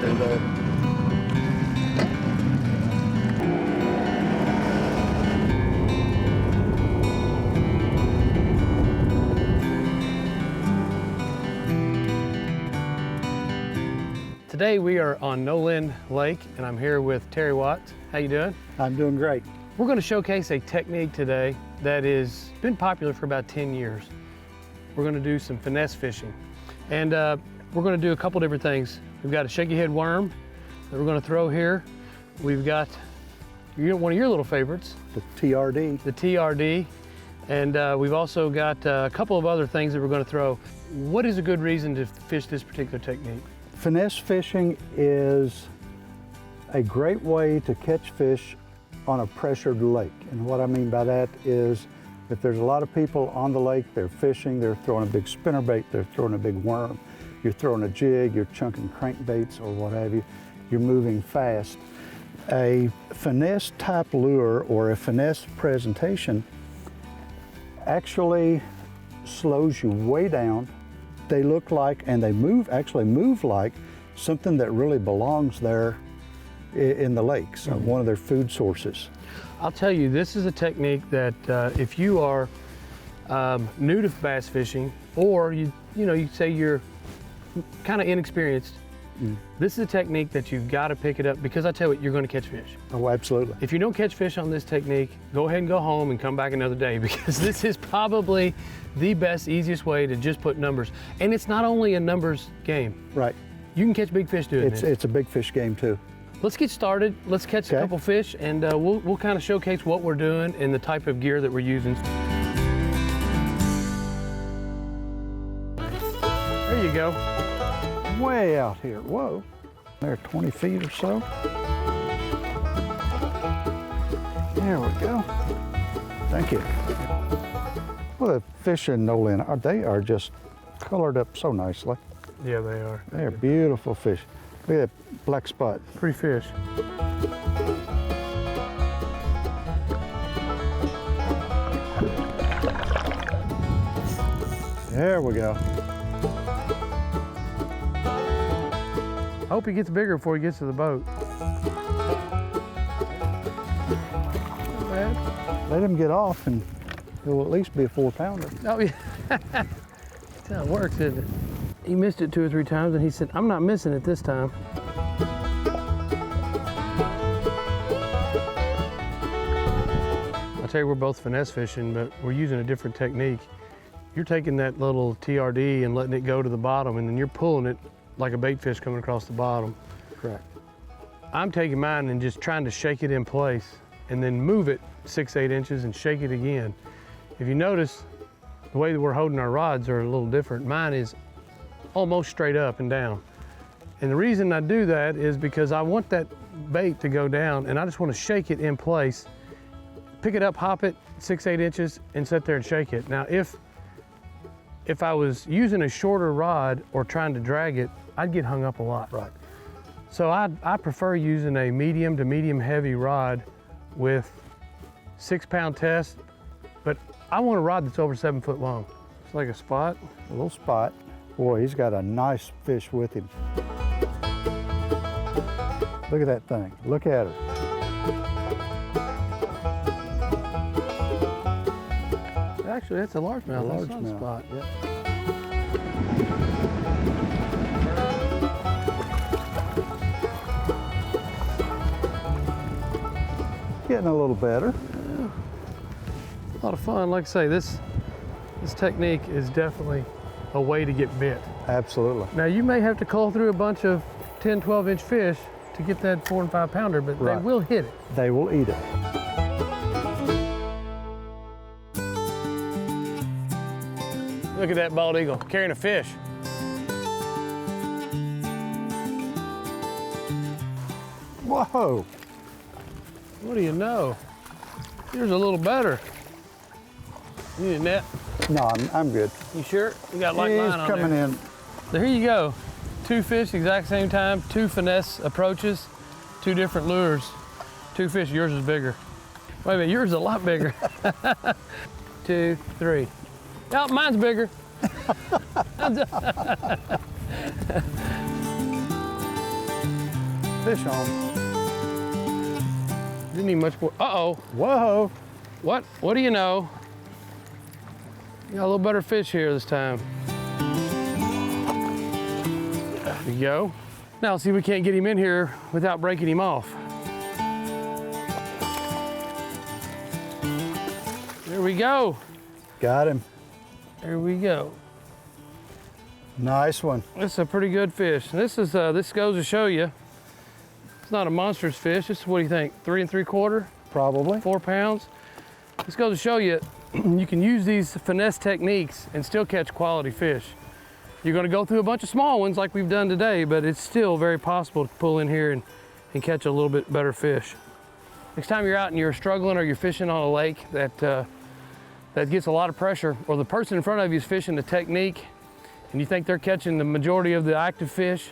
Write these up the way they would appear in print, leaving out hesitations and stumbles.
through there. Today we are on Nolin Lake and I'm here with Terry Watts. How you doing? I'm doing great. We're going to showcase a technique today that has been popular for about 10 years. We're going to do some finesse fishing. And we're going to do a couple different things. We've got a shaky head worm that we're going to throw here. We've got one of your little favorites. The TRD. The TRD. And we've also got a couple of other things that we're going to throw. What is a good reason to fish this particular technique? Finesse fishing is a great way to catch fish on a pressured lake. And what I mean by that is if there's a lot of people on the lake, they're fishing, they're throwing a big spinnerbait, they're throwing a big worm, you're throwing a jig, you're chunking crankbaits or what have you, you're moving fast. A finesse type lure or a finesse presentation actually slows you way down. They look like, and they actually move like something that really belongs there in the lakes, one of their food sources. I'll tell you, this is a technique that if you are new to bass fishing, or you say you're kind of inexperienced, this is a technique that you've got to pick it up, because I tell you, you're going to catch fish. Oh, absolutely. If you don't catch fish on this technique, go ahead and go home and come back another day, because this is probably the best, easiest way to just put numbers. And it's not only a numbers game. Right. You can catch big fish doing this. It's a big fish game too. Let's get started. Let's catch a couple fish, and we'll kind of showcase what we're doing and the type of gear that we're using. There you go. Way out here, whoa. There, 20 feet or so. There we go. Thank you. Well, the fish in Nolin, they are just colored up so nicely. Yeah, they are. They're beautiful fish. Look at that black spot. Pretty fish. There we go. I hope he gets bigger before he gets to the boat. Let him get off and he'll at least be a 4-pounder. Oh, yeah. That's how it works, isn't it? He missed it 2 or 3 times, and he said, I'm not missing it this time. I'll tell you, we're both finesse fishing, but we're using a different technique. You're taking that little TRD and letting it go to the bottom, and then you're pulling it like a bait fish coming across the bottom. Correct. I'm taking mine and just trying to shake it in place and then move it 6-8 inches and shake it again. If you notice, the way that we're holding our rods are a little different. Mine is almost straight up and down. And the reason I do that is because I want that bait to go down, and I just want to shake it in place, pick it up, hop it 6-8 inches, and sit there and shake it. Now, if I was using a shorter rod or trying to drag it, I'd get hung up a lot. Right. So I prefer using a medium to medium heavy rod with 6-pound test, but I want a rod that's over 7 foot long. It's like a spot. A little spot. Boy, he's got a nice fish with him. Look at that thing. Look at her. Actually, that's a largemouth. A That's not a largemouth. spot. Yep. Getting a little better. Yeah. A lot of fun. Like I say, this technique is definitely a way to get bit. Absolutely. Now, you may have to cull through a bunch of 10, 12-inch fish to get that 4- and 5-pounder, but Right. they will hit it. They will eat it. Look at that bald eagle carrying a fish. Whoa. What do you know? Yours a little better. You need a net? No, I'm good. You sure? We got light He's line on coming there. in. So here you go. 2 fish exact same time, 2 finesse approaches, 2 different lures. 2 fish, yours is bigger. Wait a minute, yours is a lot bigger. 2, 3. Oh, mine's bigger. fish on. Didn't need much more. Uh-oh. Whoa! What do you know? Got a little better fish here this time. There we go. Now see, we can't get him in here without breaking him off. There we go. Got him. There we go. Nice one. This is a pretty good fish. And this goes to show you, it's not a monstrous fish. This is, what do you think, 3 3/4? Probably. 4 pounds. This goes to show you, you can use these finesse techniques and still catch quality fish. You're gonna go through a bunch of small ones like we've done today, but it's still very possible to pull in here and catch a little bit better fish. Next time you're out and you're struggling or you're fishing on a lake that gets a lot of pressure, or the person in front of you is fishing the technique and you think they're catching the majority of the active fish,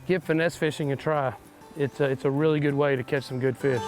give finesse fishing a try. It's a really good way to catch some good fish.